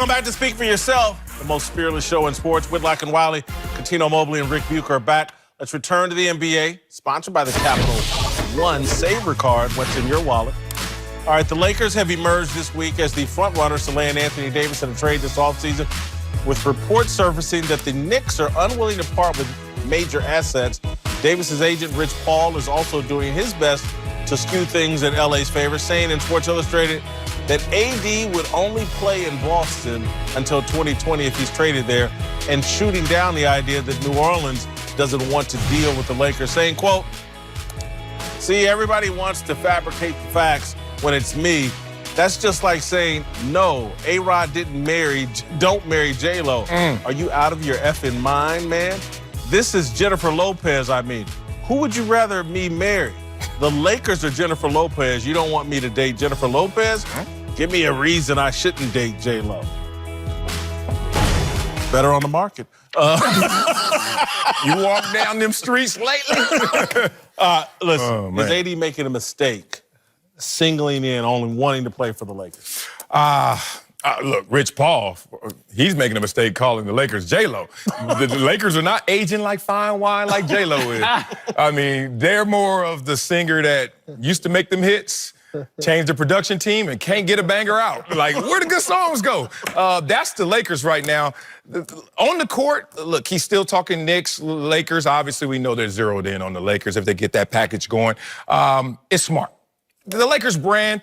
Welcome back to Speak for Yourself, the most fearless show in sports. Whitlock and Wiley, Catino Mobley, and Rick Bucher are back. Let's return to the NBA, sponsored by the Capital One Saver card. What's in your wallet? All right, the Lakers have emerged this week as the frontrunners to land Anthony Davis in a trade this offseason, with reports surfacing that the Knicks are unwilling to part with major assets. Davis's agent, Rich Paul, is also doing his best to skew things in LA's favor, saying in Sports Illustrated that AD would only play in Boston until 2020 if he's traded there, and shooting down the idea that New Orleans doesn't want to deal with the Lakers, saying, quote, "See, everybody wants to fabricate the facts when it's me. That's just like saying, no, A-Rod don't marry J-Lo. Are you out of your effing mind, man? This is Jennifer Lopez, I mean. Who would you rather me marry? The Lakers or Jennifer Lopez? You don't want me to date Jennifer Lopez? Give me a reason I shouldn't date J-Lo." Better on the market. You walk down them streets lately? Listen, is AD making a mistake singling in only wanting to play for the Lakers? Look, Rich Paul, he's making a mistake calling the Lakers J-Lo. The Lakers are not aging like fine wine like J-Lo is. I mean, they're more of the singer that used to make them hits, change the production team, and can't get a banger out. Like, where the good songs go? That's the Lakers right now. On the court, look, he's still talking Knicks, Lakers. Obviously, we know they're zeroed in on the Lakers if they get that package going. It's smart. The Lakers brand,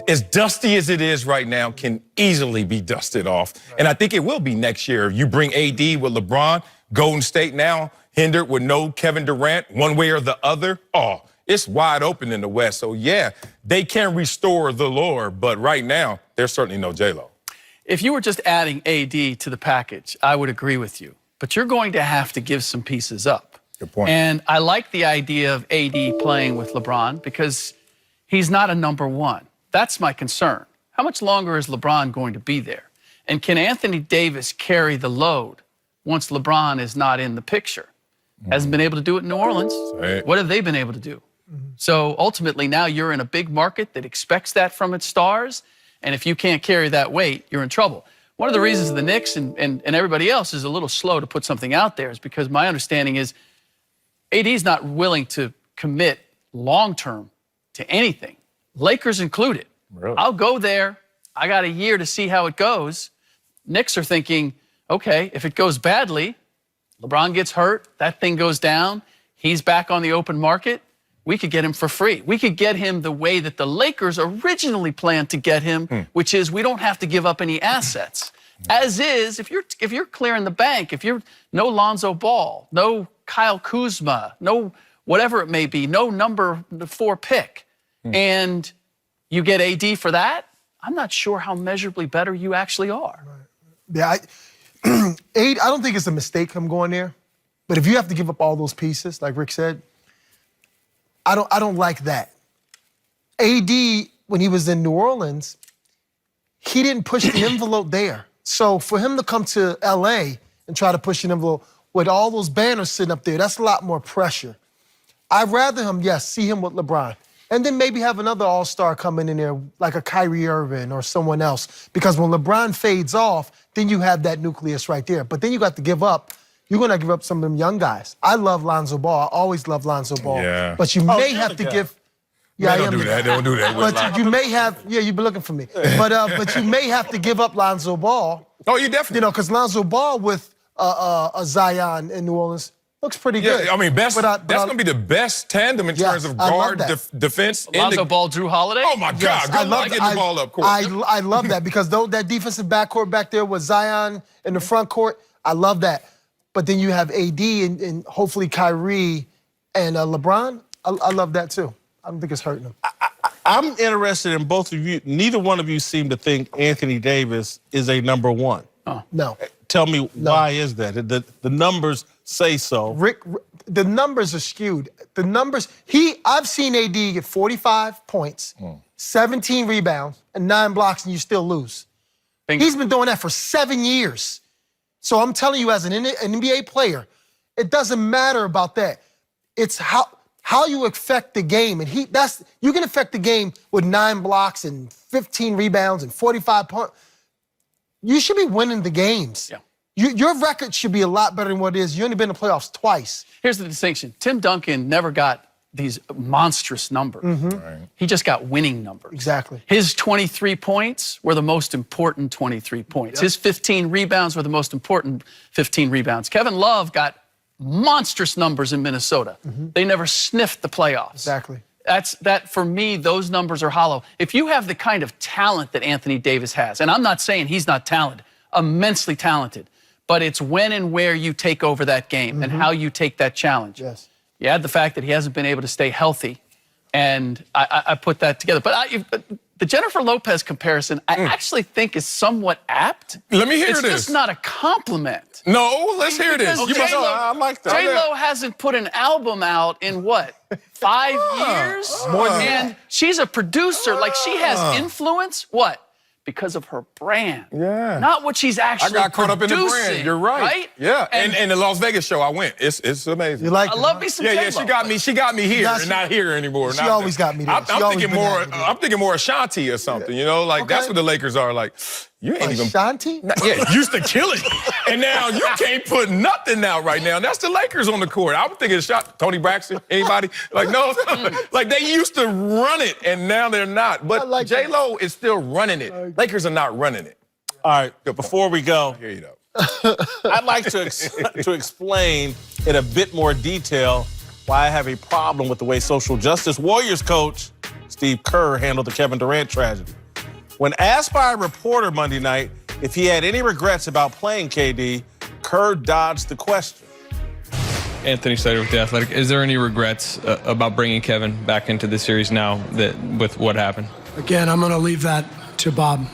as dusty as it is right now, can easily be dusted off. And I think it will be next year. You bring AD with LeBron, Golden State now hindered with no Kevin Durant, one way or the other. Oh, it's wide open in the West. So, yeah, they can restore the lore, but right now, there's certainly no J-Lo. If you were just adding AD to the package, I would agree with you. But you're going to have to give some pieces up. Good point. And I like the idea of AD playing with LeBron because he's not a number one. That's my concern. How much longer is LeBron going to be there? And can Anthony Davis carry the load once LeBron is not in the picture? Hasn't been able to do it in New Orleans. Right. What have they been able to do? So ultimately now you're in a big market that expects that from its stars. And if you can't carry that weight, you're in trouble. One of the reasons the Knicks and everybody else is a little slow to put something out there is because my understanding is AD's not willing to commit long-term to anything, Lakers included. Really? I'll go there. I got a year to see how it goes. Knicks are thinking, okay, if it goes badly, LeBron gets hurt, that thing goes down, he's back on the open market, we could get him for free. We could get him the way that the Lakers originally planned to get him, which is we don't have to give up any assets. As is, if you're clearing the bank, if you're no Lonzo Ball, no Kyle Kuzma, no whatever it may be, no number 4 pick, and you get AD for that, I'm not sure how measurably better you actually are. Yeah, I don't think it's a mistake him going there. But if you have to give up all those pieces, like Rick said, I don't like that. AD, when he was in New Orleans, he didn't push the envelope there. So for him to come to LA and try to push an envelope with all those banners sitting up there, that's a lot more pressure. I'd rather him, yes, see him with LeBron. And then maybe have another all-star coming in there, like a Kyrie Irving or someone else. Because when LeBron fades off, then you have that nucleus right there. But then you got to give up. You're going to give up some of them young guys. I love Lonzo Ball. I always love Lonzo Ball. Yeah. But you may have to give... Yeah, don't do that. Don't do that. But you may have... Yeah, you've been looking for me. But you may have to give up Lonzo Ball. Oh, you definitely... You know, because Lonzo Ball with a Zion in New Orleans looks pretty good. Yeah, I mean, that's going to be the best tandem in terms of guard defense. Lonzo Ball, Drew Holiday? Oh, my God. Good luck getting the ball up court. I love that because that defensive backcourt back there with Zion in the front court, I love that. But then you have AD and hopefully Kyrie and LeBron. I love that too. I don't think it's hurting them. I'm interested in both of you. Neither one of you seem to think Anthony Davis is a number one. Oh. No. Tell me, why is that? The numbers say so. Rick, the numbers are skewed. The numbers, I've seen AD get 45 points, 17 rebounds, and 9 blocks, and you still lose. He's been doing that for 7 years. So I'm telling you, as an NBA player, it doesn't matter about that. It's how you affect the game. And you can affect the game with 9 blocks and 15 rebounds and 45 points. You should be winning the games. Yeah. Your record should be a lot better than what it is. You only been in the playoffs twice. Here's the distinction. Tim Duncan never got these monstrous numbers. Right. He just got winning numbers. Exactly. His 23 points were the most important 23 points. Yep. His 15 rebounds were the most important 15 rebounds. Kevin Love got monstrous numbers in Minnesota. They never sniffed the playoffs. Exactly. That for me, those numbers are hollow. If you have the kind of talent that Anthony Davis has, and I'm not saying he's not talented, immensely talented, but it's when and where you take over that game and how you take that challenge. Yes. You add the fact that he hasn't been able to stay healthy, and I put that together. But the Jennifer Lopez comparison, I actually think is somewhat apt. Let me hear this. It's just not a compliment. No, let's hear this. Because I like that. J-Lo hasn't put an album out in what, 5 years? More than and she's a producer. Like, she has influence. What? Because of her brand. Yeah. Not what she's actually I got caught up in the brand. producing, You're right. Yeah. And the Las Vegas show, I went. It's amazing. You like I it, love huh? me some Yeah, J-Lo. She got me here got and you. not here anymore. She always got me there. I'm She always thinking been more. happy there. I'm thinking more Ashanti or something. You know, like that's Okay. what the Lakers are. Like, you ain't even. Ashanti? Yeah, used to kill it, and now you can't put nothing out right now. That's the Lakers on the court. I'm thinking Tony Braxton. Anybody? Like no, like they used to run it, and now they're not. But like J Lo is still running it. Lakers are not running it. All right, before we go, Here you go. I'd like to explain in a bit more detail why I have a problem with the way social justice Warriors coach Steve Kerr handled the Kevin Durant tragedy. When asked by a reporter Monday night if he had any regrets about playing KD, Kerr dodged the question. Anthony Slater with The Athletic. Is there any regrets about bringing Kevin back into the series now with what happened? Again, I'm going to leave that to Bob.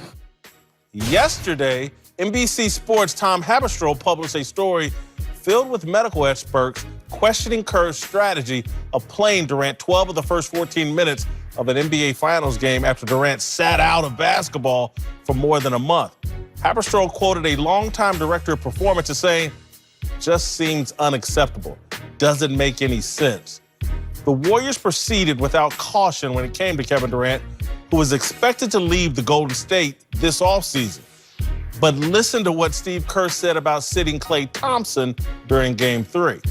Yesterday, NBC Sports' Tom Haberstroh published a story filled with medical experts questioning Kerr's strategy of playing Durant 12 of the first 14 minutes of an NBA Finals game after Durant sat out of basketball for more than a month. Haberstroh quoted a longtime director of performance as saying, "Just seems unacceptable. Doesn't make any sense." The Warriors proceeded without caution when it came to Kevin Durant, who was expected to leave the Golden State this offseason. But listen to what Steve Kerr said about sitting Klay Thompson during Game 3.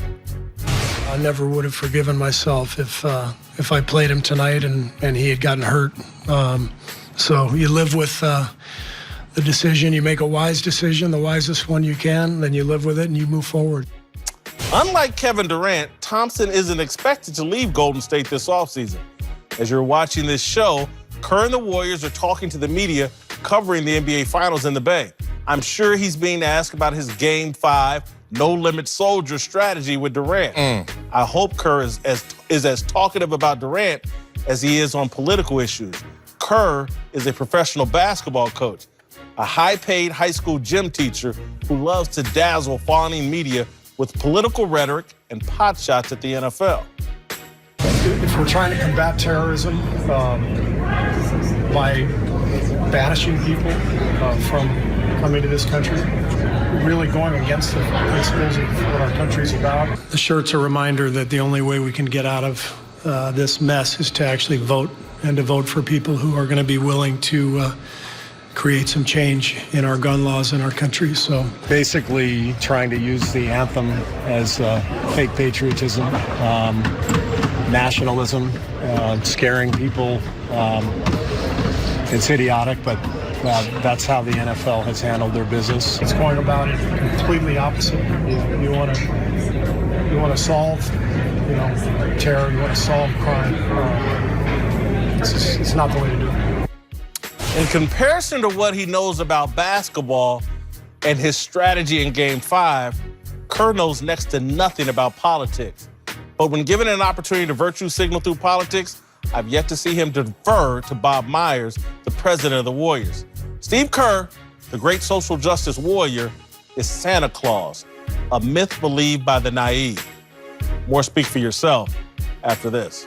I never would have forgiven myself if I played him tonight and he had gotten hurt. So you live with the decision. You make a wise decision, the wisest one you can, then you live with it and you move forward. Unlike Kevin Durant, Thompson isn't expected to leave Golden State this offseason. As you're watching this show, Kerr and the Warriors are talking to the media covering the NBA Finals in the Bay. I'm sure he's being asked about his Game 5 no-limit soldier strategy with Durant. I hope Kerr is as talkative about Durant as he is on political issues. Kerr is a professional basketball coach, a high-paid high school gym teacher who loves to dazzle fawning media with political rhetoric and pot shots at the NFL. If we're trying to combat terrorism by banishing people from coming to this country, really going against the principles of what our country's about. The shirt's a reminder that the only way we can get out of this mess is to actually vote, and to vote for people who are going to be willing to create some change in our gun laws in our country. So basically trying to use the anthem as fake patriotism, nationalism, scaring people. It's idiotic, but that's how the NFL has handled their business. It's going about it completely opposite. You want to solve, terror. You want to solve crime. It's not the way to do it. In comparison to what he knows about basketball and his strategy in Game 5, Kerr knows next to nothing about politics. But when given an opportunity to virtue signal through politics, I've yet to see him defer to Bob Myers, the president of the Warriors. Steve Kerr, the great social justice warrior, is Santa Claus, a myth believed by the naive. More Speak for Yourself after this.